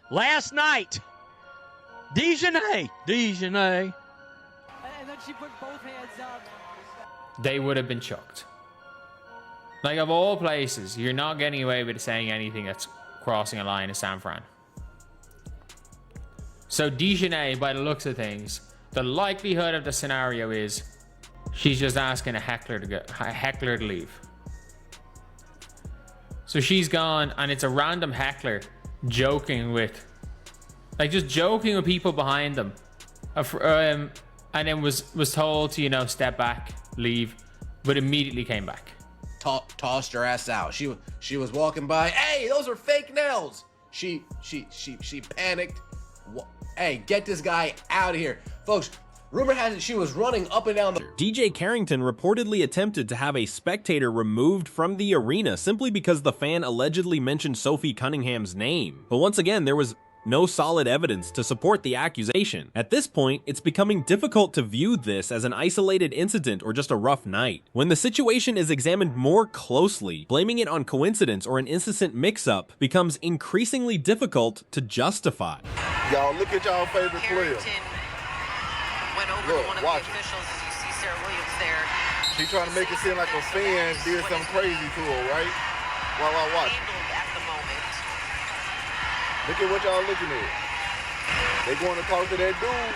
last night. DiJonai. And then she put both hands up. They would have been chucked. Like, of all places, you're not getting away with saying anything that's crossing a line in San Fran. So DiJonai, by the looks of things, the likelihood of the scenario is she's just asking a heckler to leave. So she's gone, and it's a random heckler joking with, like, just joking with people behind them, and then was told to, you know, step back, leave, but immediately came back. Tossed her ass out. She was walking by. Hey, those are fake nails. She panicked. Hey, get this guy out of here, folks. Rumor has it she was running up and down the... DJ Carrington reportedly attempted to have a spectator removed from the arena simply because the fan allegedly mentioned Sophie Cunningham's name. But once again, there was no solid evidence to support the accusation. At this point, it's becoming difficult to view this as an isolated incident or just a rough night. When the situation is examined more closely, blaming it on coincidence or an innocent mix-up becomes increasingly difficult to justify. Y'all look at y'all favorite player. Went over to one of the officials, as you see Sarah Williams there. She trying to make it seem like a fan did something crazy to her, right? While I watch. At the moment. Look at what y'all looking at. They going to talk to that dude.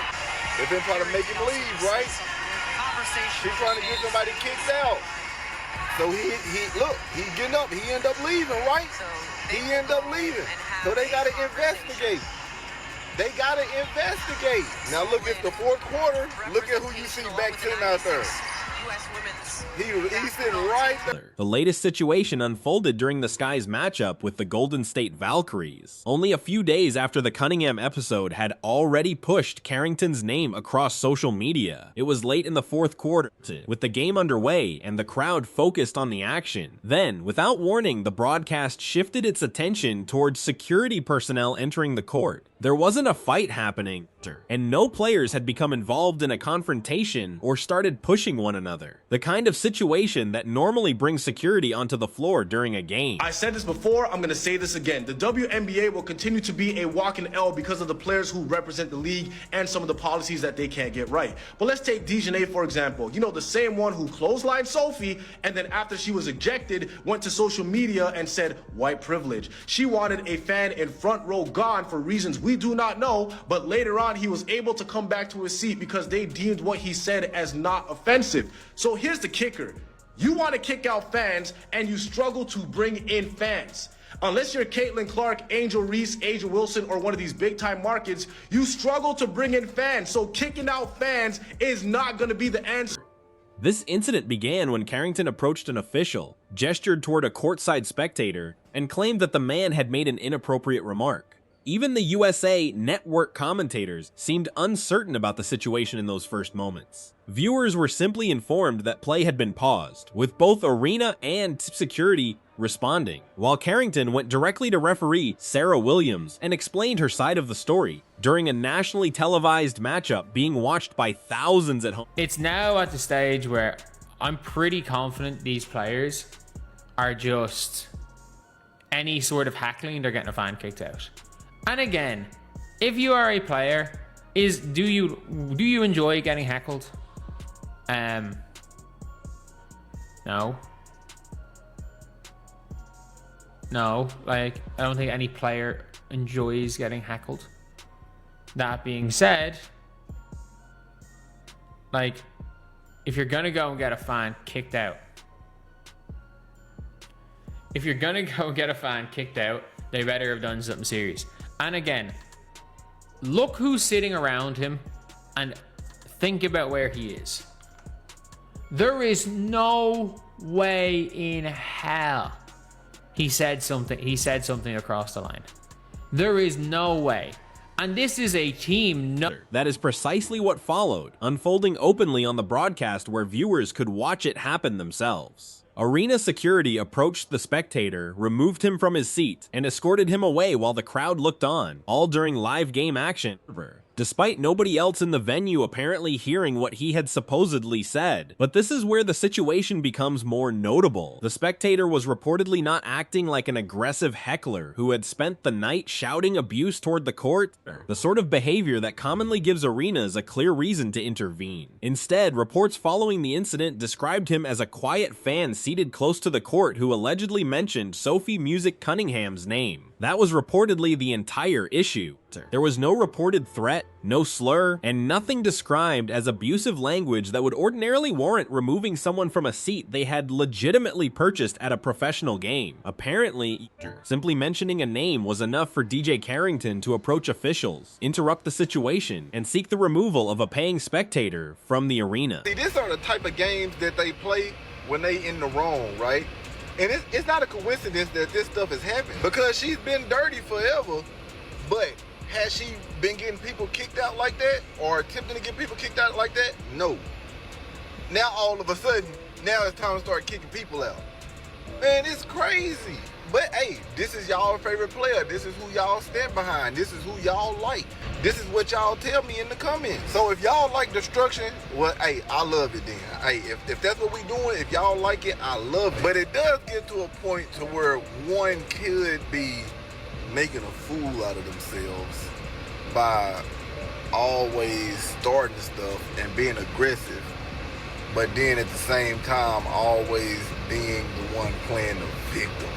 They been trying to make him leave, right? She trying to get somebody kicked out. So he look, he getting up. He end up leaving, right? He end up leaving. So they got to investigate. They got to investigate. Now look at the fourth quarter. Look at who you see back 10 out there. He's sitting right there. The latest situation unfolded during the Sky's matchup with the Golden State Valkyries. Only a few days after the Cunningham episode had already pushed Carrington's name across social media. It was late in the fourth quarter, with the game underway and the crowd focused on the action. Then, without warning, the broadcast shifted its attention towards security personnel entering the court. There wasn't a fight happening, and no players had become involved in a confrontation or started pushing one another. The kind of situation that normally brings security onto the floor during a game. I said this before, I'm gonna say this again. The WNBA will continue to be a walking L because of the players who represent the league and some of the policies that they can't get right. But let's take DiJonai for example. You know, the same one who clotheslined Sophie, and then after she was ejected, went to social media and said, white privilege. She wanted a fan in front row gone for reasons we do not know, but later on he was able to come back to his seat because they deemed what he said as not offensive. So here's the kicker. You want to kick out fans and you struggle to bring in fans. Unless you're Caitlin Clark, Angel Reese, Asia Wilson, or one of these big time markets, you struggle to bring in fans. So kicking out fans is not going to be the answer. This incident began when Carrington approached an official, gestured toward a courtside spectator, and claimed that the man had made an inappropriate remark. Even the USA Network commentators seemed uncertain about the situation in those first moments. Viewers were simply informed that play had been paused, with both arena and security responding, while Carrington went directly to referee Sarah Williams and explained her side of the story during a nationally televised matchup being watched by thousands at home. It's now at the stage where I'm pretty confident these players are just any sort of heckling, they're getting a fan kicked out. And again, if you are a player, do you enjoy getting heckled? No. No, like, I don't think any player enjoys getting heckled. That being said, like, if you're gonna go and get a fan kicked out, they better have done something serious. And again, look who's sitting around him and think about where he is. There is no way in hell he said something across the line. There is no way. And this is a team. That is precisely what followed, unfolding openly on the broadcast where viewers could watch it happen themselves. Arena security approached the spectator, removed him from his seat, and escorted him away while the crowd looked on, all during live game action. despite nobody else in the venue apparently hearing what he had supposedly said. But this is where the situation becomes more notable. The Spectator was reportedly not acting like an aggressive heckler who had spent the night shouting abuse toward the court, the sort of behavior that commonly gives arenas a clear reason to intervene. Instead, reports following the incident described him as a quiet fan seated close to the court who allegedly mentioned Sophie Cunningham's name. That was reportedly the entire issue. There was no reported threat, no slur, and nothing described as abusive language that would ordinarily warrant removing someone from a seat they had legitimately purchased at a professional game. Apparently, simply mentioning a name was enough for DJ Carrington to approach officials, interrupt the situation, and seek the removal of a paying spectator from the arena. See, these are the type of games that they play when they in the wrong, right? And it's not a coincidence that this stuff has happened, because she's been dirty forever, but has she been getting people kicked out like that, or attempting to get people kicked out like that? No. Now all of a sudden, now it's time to start kicking people out. Man, it's crazy. But hey, this is y'all favorite player. This is who y'all stand behind. This is who y'all like. This is what y'all tell me in the comments. So if y'all like destruction, well, hey, I love it then. Hey, if that's what we doing, if y'all like it, I love it. But it does get to a point to where one could be making a fool out of themselves by always starting stuff and being aggressive, but then at the same time always being the one playing the victim.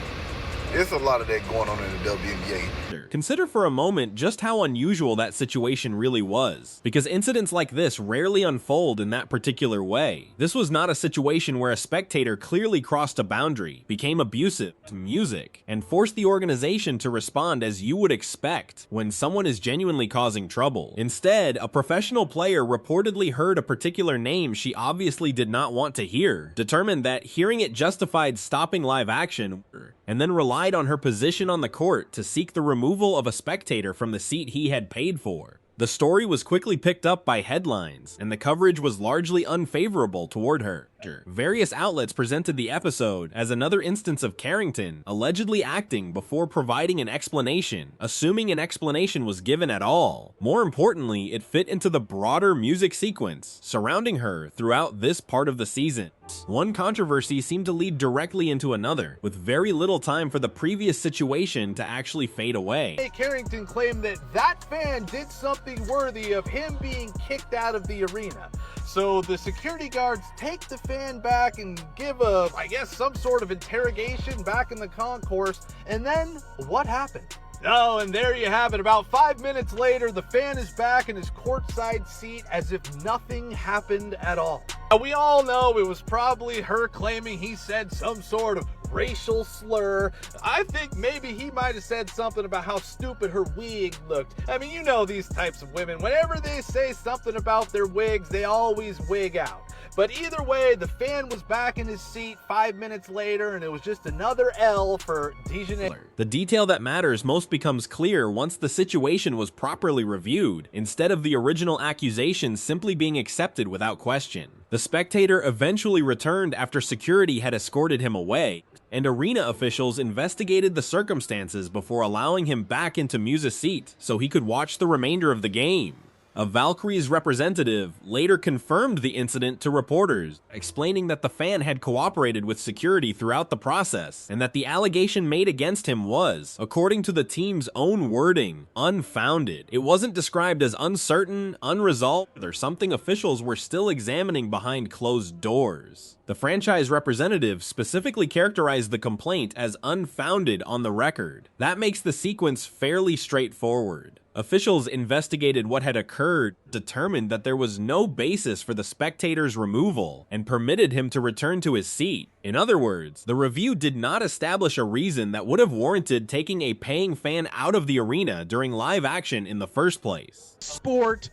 There's a lot of that going on in the WNBA. Consider for a moment just how unusual that situation really was, because incidents like this rarely unfold in that particular way. This was not a situation where a spectator clearly crossed a boundary, became abusive to music, and forced the organization to respond as you would expect when someone is genuinely causing trouble. Instead, a professional player reportedly heard a particular name she obviously did not want to hear, determined that hearing it justified stopping live action, and then relied on her position on the court to seek the removal of a spectator from the seat he had paid for. The story was quickly picked up by headlines, and the coverage was largely unfavorable toward her. Various outlets presented the episode as another instance of Carrington allegedly acting before providing an explanation, assuming an explanation was given at all. More importantly, it fit into the broader music sequence surrounding her throughout this part of the season. One controversy seemed to lead directly into another, with very little time for the previous situation to actually fade away. Carrington claimed that that fan did something worthy of him being kicked out of the arena. So the security guards take the fan back and give I guess some sort of interrogation back in the concourse. And then what happened? Oh, and there you have it. About 5 minutes later, the fan is back in his courtside seat as if nothing happened at all. Now, we all know it was probably her claiming he said some sort of racial slur. I think maybe he might have said something about how stupid her wig looked. I mean, you know these types of women. Whenever they say something about their wigs, they always wig out. But either way, the fan was back in his seat 5 minutes later, and it was just another L for DiJonai. The detail that matters most becomes clear once the situation was properly reviewed, instead of the original accusation simply being accepted without question. The spectator eventually returned after security had escorted him away, and arena officials investigated the circumstances before allowing him back into Muse's seat so he could watch the remainder of the game. A Valkyries representative later confirmed the incident to reporters, explaining that the fan had cooperated with security throughout the process, and that the allegation made against him was, according to the team's own wording, unfounded. It wasn't described as uncertain, unresolved, or something officials were still examining behind closed doors. The franchise representative specifically characterized the complaint as unfounded on the record. That makes the sequence fairly straightforward. Officials investigated what had occurred, determined that there was no basis for the spectator's removal, and permitted him to return to his seat. In other words, the review did not establish a reason that would have warranted taking a paying fan out of the arena during live action in the first place. Sport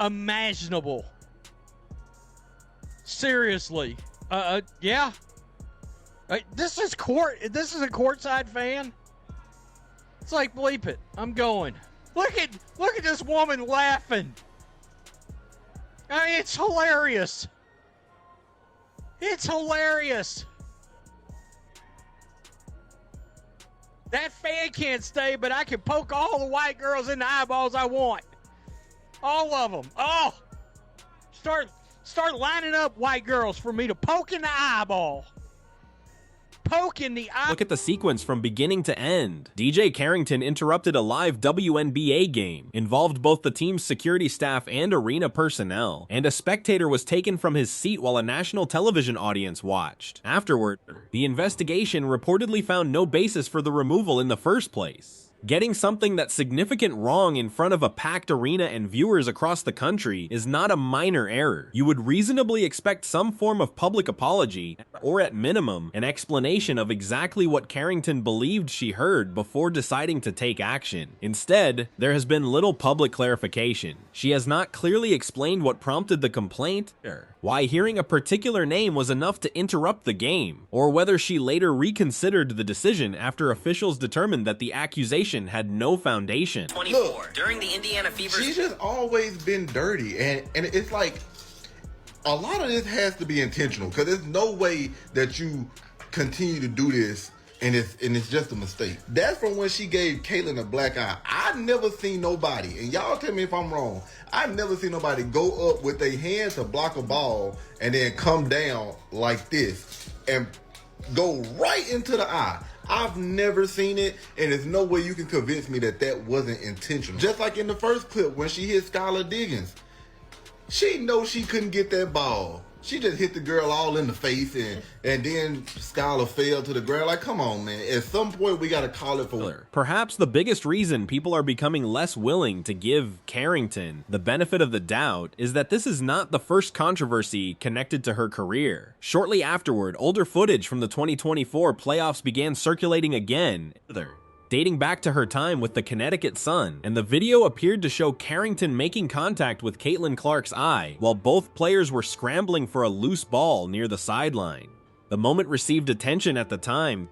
imaginable. Seriously. Yeah. This is a courtside fan. It's like, bleep it. I'm going. Look at this woman laughing. I mean, it's hilarious. It's hilarious. That fan can't stay, but I can poke all the white girls in the eyeballs I want. All of them. Oh! Start lining up white girls for me to poke in the eyeball. Poke in the eye. Look at the sequence from beginning to end. DJ Carrington interrupted a live WNBA game, involved both the team's security staff and arena personnel, and a spectator was taken from his seat while a national television audience watched. Afterward, the investigation reportedly found no basis for the removal in the first place. Getting something that's significant wrong in front of a packed arena and viewers across the country is not a minor error. You would reasonably expect some form of public apology, or at minimum, an explanation of exactly what Carrington believed she heard before deciding to take action. Instead, there has been little public clarification. She has not clearly explained what prompted the complaint, why hearing a particular name was enough to interrupt the game, or whether she later reconsidered the decision after officials determined that the accusation had no foundation. 24. Look, during the Indiana Fever, she's just always been dirty, and it's like a lot of this has to be intentional, because there's no way that you continue to do this and it's just a mistake. That's from when she gave Caitlyn a black eye. I never seen nobody, and y'all tell me if I'm wrong, I've never seen nobody go up with their hands to block a ball and then come down like this and go right into the eye. I've never seen it, and there's no way you can convince me that that wasn't intentional. Just like in the first clip when she hit Skylar Diggins. She knows she couldn't get that ball. She just hit the girl all in the face, and then Skylar fell to the ground. Like, come on, man. At some point, we got to call it for... Perhaps the biggest reason people are becoming less willing to give Carrington the benefit of the doubt is that this is not the first controversy connected to her career. Shortly afterward, older footage from the 2024 playoffs began circulating again, dating back to her time with the Connecticut Sun, and the video appeared to show Carrington making contact with Caitlin Clark's eye while both players were scrambling for a loose ball near the sideline. The moment received attention at the time,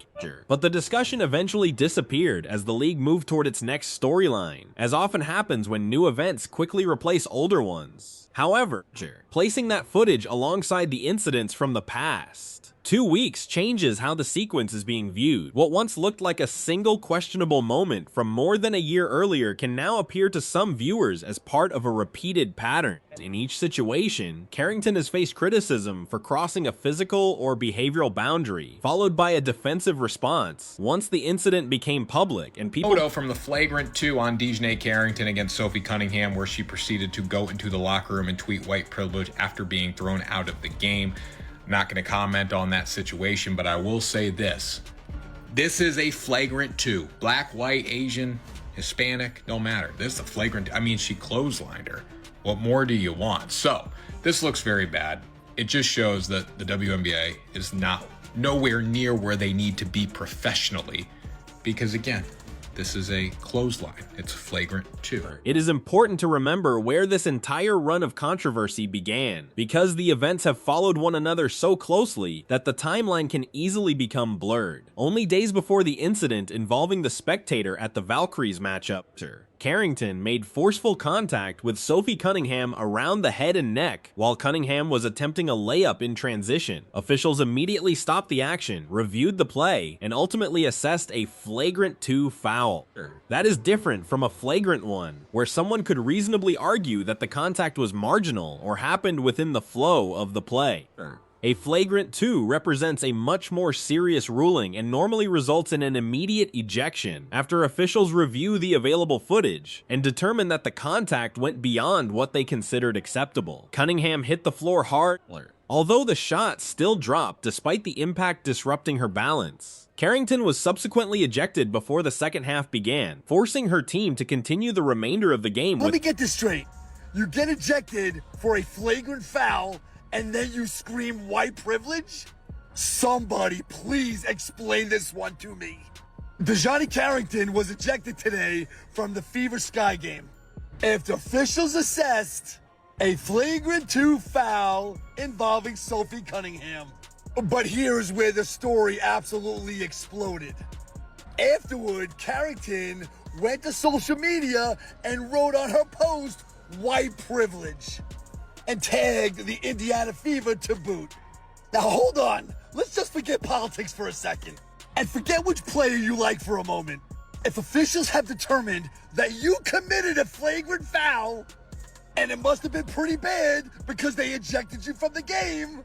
but the discussion eventually disappeared as the league moved toward its next storyline, as often happens when new events quickly replace older ones. However, placing that footage alongside the incidents from the past, 2 weeks changes how the sequence is being viewed. What once looked like a single questionable moment from more than a year earlier can now appear to some viewers as part of a repeated pattern. In each situation, Carrington has faced criticism for crossing a physical or behavioral boundary, followed by a defensive response once the incident became public and people... Photo from the flagrant-2 on DiJonai Carrington against Sophie Cunningham, where she proceeded to go into the locker room and tweet white privilege after being thrown out of the game. Not going to comment on that situation, but I will say this. This is a flagrant-2. Black, white, Asian, Hispanic, don't matter. This is a flagrant. I mean, she clotheslined her. What more do you want? So, this looks very bad. It just shows that the WNBA is nowhere near where they need to be professionally. Because again, this is a clothesline. It's flagrant-2. It is important to remember where this entire run of controversy began, because the events have followed one another so closely that the timeline can easily become blurred. Only days before the incident involving the Spectator at the Valkyries matchup, Carrington made forceful contact with Sophie Cunningham around the head and neck while Cunningham was attempting a layup in transition. Officials immediately stopped the action, reviewed the play, and ultimately assessed a flagrant-2 foul. That is different from a flagrant one, where someone could reasonably argue that the contact was marginal or happened within the flow of the play. A flagrant-2 represents a much more serious ruling and normally results in an immediate ejection after officials review the available footage and determine that the contact went beyond what they considered acceptable. Cunningham hit the floor hard, although the shot still dropped despite the impact disrupting her balance. Carrington was subsequently ejected before the second half began, forcing her team to continue the remainder of the game. Let me get this straight. You get ejected for a flagrant foul, and then you scream white privilege? Somebody please explain this one to me. DiJonai Carrington was ejected today from the Fever Sky game after officials assessed a flagrant-2 foul involving Sophie Cunningham. But here's where the story absolutely exploded. Afterward, Carrington went to social media and wrote on her post, white privilege, and tagged the Indiana Fever to boot. Now hold on, let's just forget politics for a second, and forget which player you like for a moment. If officials have determined that you committed a flagrant foul, And it must have been pretty bad because they ejected you from the game.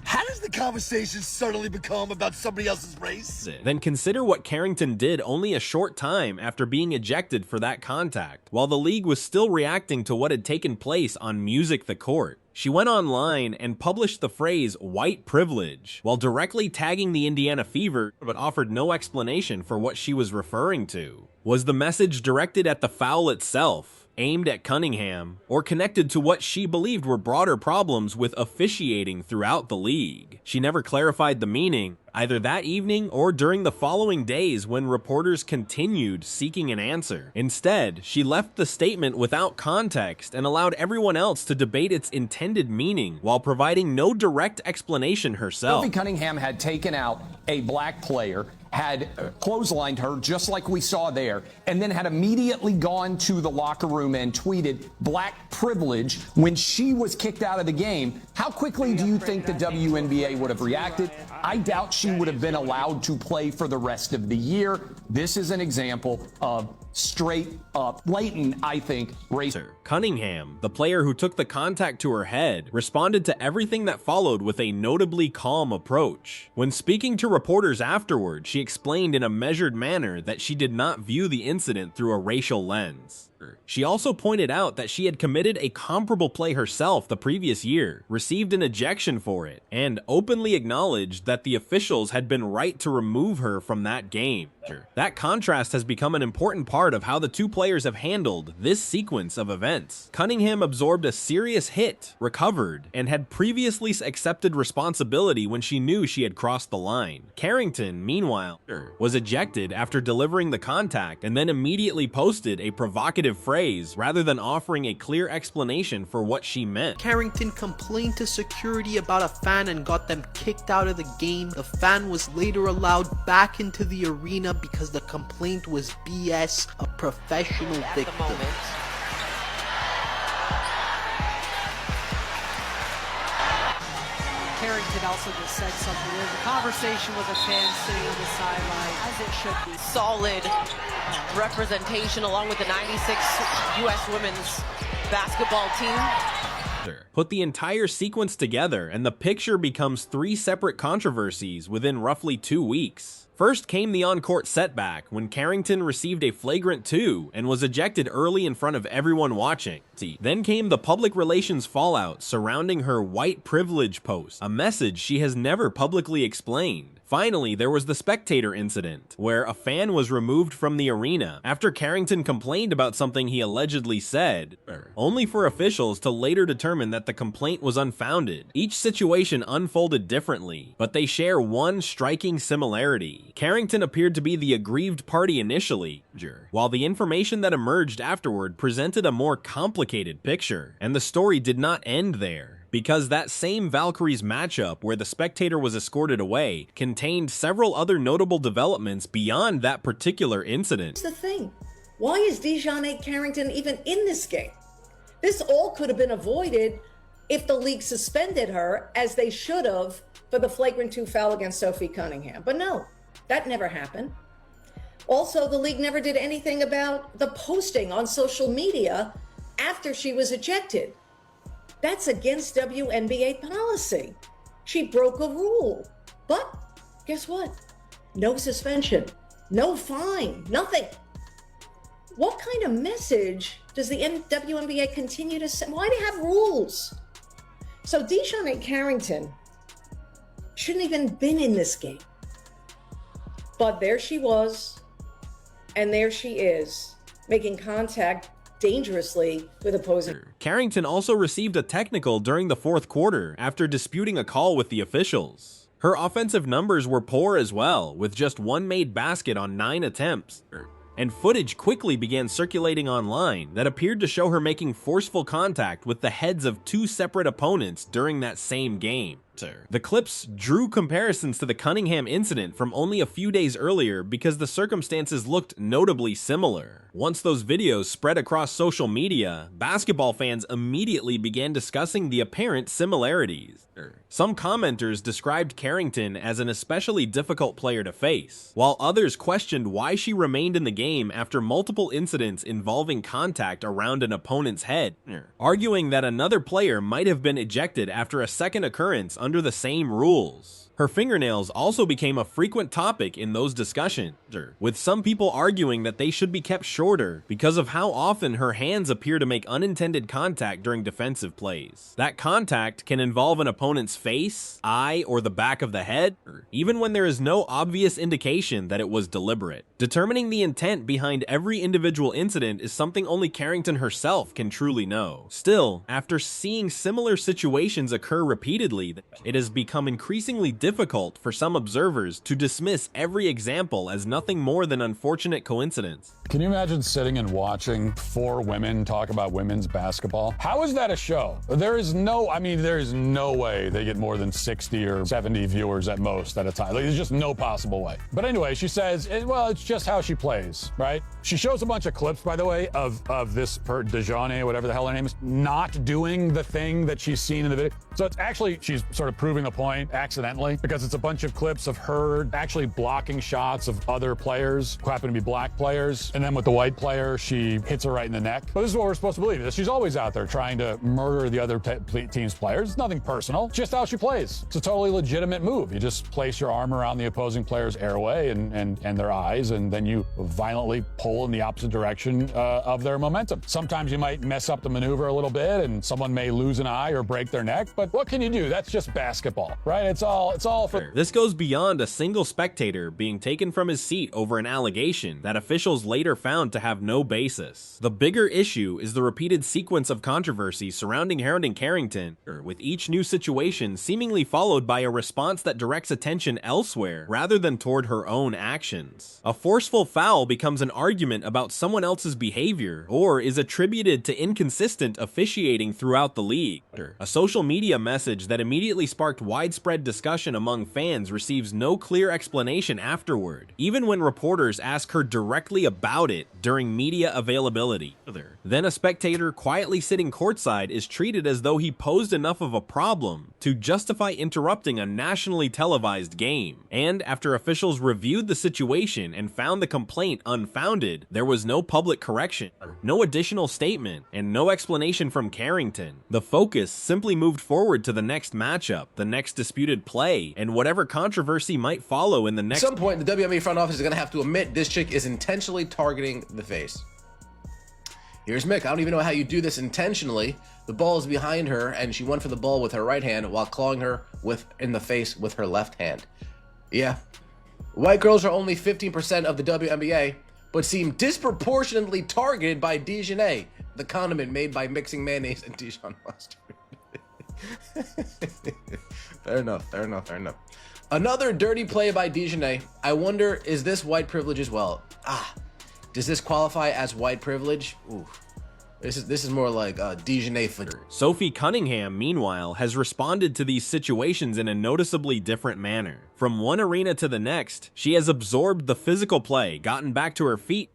How does the conversation suddenly become about somebody else's race? Then consider what Carrington did only a short time after being ejected for that contact, while the league was still reacting to what had taken place on Music the Court. She went online and published the phrase white privilege while directly tagging the Indiana Fever, but offered no explanation for what she was referring to. Was the message directed at the foul itself, aimed at Cunningham, or connected to what she believed were broader problems with officiating throughout the league? She never clarified the meaning, either that evening or during the following days when reporters continued seeking an answer. Instead, she left the statement without context and allowed everyone else to debate its intended meaning while providing no direct explanation herself. Sophie Cunningham had taken out a black player, had clotheslined her just like we saw there, and then had immediately gone to the locker room and tweeted black privilege when she was kicked out of the game. How quickly do you think the WNBA would have reacted? I doubt she would have been allowed to play for the rest of the year. This is an example of straight up, blatant, I think, racism. Cunningham, the player who took the contact to her head, responded to everything that followed with a notably calm approach. When speaking to reporters afterward, she explained in a measured manner that she did not view the incident through a racial lens. She also pointed out that she had committed a comparable play herself the previous year, received an ejection for it, and openly acknowledged that the officials had been right to remove her from that game. That contrast has become an important part of how the two players have handled this sequence of events. Cunningham absorbed a serious hit, recovered, and had previously accepted responsibility when she knew she had crossed the line. Carrington, meanwhile, was ejected after delivering the contact and then immediately posted a provocative phrase rather than offering a clear explanation for what she meant. Carrington complained to security about a fan and got them kicked out of the game. The fan was later allowed back into the arena because the complaint was BS, a professional victim. Carrington also just said something. There's a conversation with a fan sitting on the sideline, as it should be. Solid representation along with the 96 U.S. women's basketball team. Put the entire sequence together and the picture becomes 3 separate controversies within roughly 2 weeks. First came the on-court setback when Carrington received a flagrant-2 and was ejected early in front of everyone watching. Then came the public relations fallout surrounding her white privilege post, a message she has never publicly explained. Finally, there was the Spectator incident, where a fan was removed from the arena after Carrington complained about something he allegedly said, only for officials to later determine that the complaint was unfounded. Each situation unfolded differently, but they share one striking similarity. Carrington appeared to be the aggrieved party initially, while the information that emerged afterward presented a more complicated picture, and the story did not end there. Because that same Valkyries matchup where the Spectator was escorted away contained several other notable developments beyond that particular incident. Here's the thing. Why is DiJonai Carrington even in this game? This all could have been avoided if the league suspended her, as they should have, for the flagrant-2 foul against Sophie Cunningham. But no, that never happened. Also, the league never did anything about the posting on social media after she was ejected. That's against WNBA policy. She broke a rule. But guess what? No suspension, no fine, nothing. What kind of message does the WNBA continue to send? Why do they have rules? So DiJonai Carrington shouldn't even been in this game. But there she was, and there she is, making contact dangerously with opposing. Carrington also received a technical during the 4th quarter after disputing a call with the officials. Her offensive numbers were poor as well, with just 1 made basket on 9 attempts. And footage quickly began circulating online that appeared to show her making forceful contact with the heads of 2 separate opponents during that same game. The clips drew comparisons to the Cunningham incident from only a few days earlier because the circumstances looked notably similar. Once those videos spread across social media, basketball fans immediately began discussing the apparent similarities. Some commenters described Carrington as an especially difficult player to face, while others questioned why she remained in the game after multiple incidents involving contact around an opponent's head, arguing that another player might have been ejected after a second occurrence under the same rules. Her fingernails also became a frequent topic in those discussions, with some people arguing that they should be kept shorter because of how often her hands appear to make unintended contact during defensive plays. That contact can involve an opponent's face, eye, or the back of the head, even when there is no obvious indication that it was deliberate. Determining the intent behind every individual incident is something only Carrington herself can truly know. Still, after seeing similar situations occur repeatedly, it has become increasingly difficult for some observers to dismiss every example as nothing more than unfortunate coincidence. Can you imagine sitting and watching 4 women talk about women's basketball? How is that a show? There is no way they get more than 60 or 70 viewers at most at a time. Like, there's just no possible way. But anyway, she says, well, it's just how she plays, right? She shows a bunch of clips, by the way, of this DiJonai, whatever the hell her name is, not doing the thing that she's seen in the video. So it's actually, she's sort of proving the point accidentally, because it's a bunch of clips of her actually blocking shots of other players who happen to be black players. And then with the white player, she hits her right in the neck. But this is what we're supposed to believe. That she's always out there trying to murder the other team's players. It's nothing personal. It's just how she plays. It's a totally legitimate move. You just place your arm around the opposing player's airway and their eyes, and then you violently pull in the opposite direction of their momentum. Sometimes you might mess up the maneuver a little bit, and someone may lose an eye or break their neck. But what can you do? That's just basketball, right? It's all for... This goes beyond a single spectator being taken from his seat over an allegation that officials later found to have no basis. The bigger issue is the repeated sequence of controversy surrounding Carrington, with each new situation seemingly followed by a response that directs attention elsewhere rather than toward her own actions. A forceful foul becomes an argument about someone else's behavior, or is attributed to inconsistent officiating throughout the league. A social media message that immediately sparked widespread discussion among fans receives no clear explanation afterward, even when reporters ask her directly about it during media availability. Then a spectator quietly sitting courtside is treated as though he posed enough of a problem to justify interrupting a nationally televised game. And after officials reviewed the situation and found the complaint unfounded, there was no public correction, no additional statement, and no explanation from Carrington. The focus simply moved forward to the next matchup, the next disputed play, and whatever controversy might follow in the next... At some point, the WNBA front office is going to have to admit this chick is intentionally targeting the face. Here's Mick. I don't even know how you do this intentionally. The ball is behind her, and she went for the ball with her right hand while clawing her in the face with her left hand. Yeah. White girls are only 15% of the WNBA, but seem disproportionately targeted by DiJonai, the condiment made by mixing mayonnaise and Dijon mustard. Fair enough. Another dirty play by DiJonai. I wonder, is this white privilege as well? Does this qualify as white privilege? Ooh. This is more like DiJonai for... Sophie Cunningham, meanwhile, has responded to these situations in a noticeably different manner. From one arena to the next, she has absorbed the physical play, gotten back to her feet,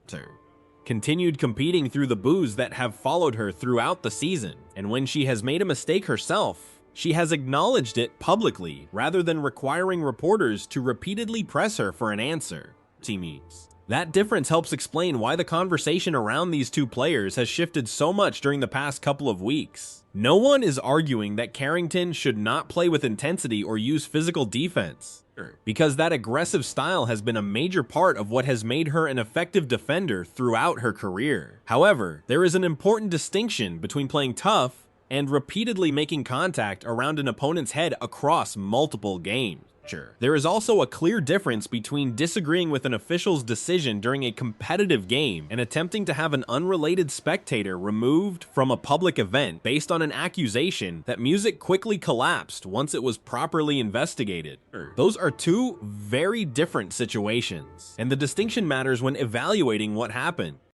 continued competing through the boos that have followed her throughout the season, and when she has made a mistake herself, she has acknowledged it publicly, rather than requiring reporters to repeatedly press her for an answer. Teammates. That difference helps explain why the conversation around these two players has shifted so much during the past couple of weeks. No one is arguing that Carrington should not play with intensity or use physical defense, because that aggressive style has been a major part of what has made her an effective defender throughout her career. However, there is an important distinction between playing tough and repeatedly making contact around an opponent's head across multiple games. There is also a clear difference between disagreeing with an official's decision during a competitive game and attempting to have an unrelated spectator removed from a public event based on an accusation that music quickly collapsed once it was properly investigated. Those are two very different situations, and the distinction matters when evaluating what happened.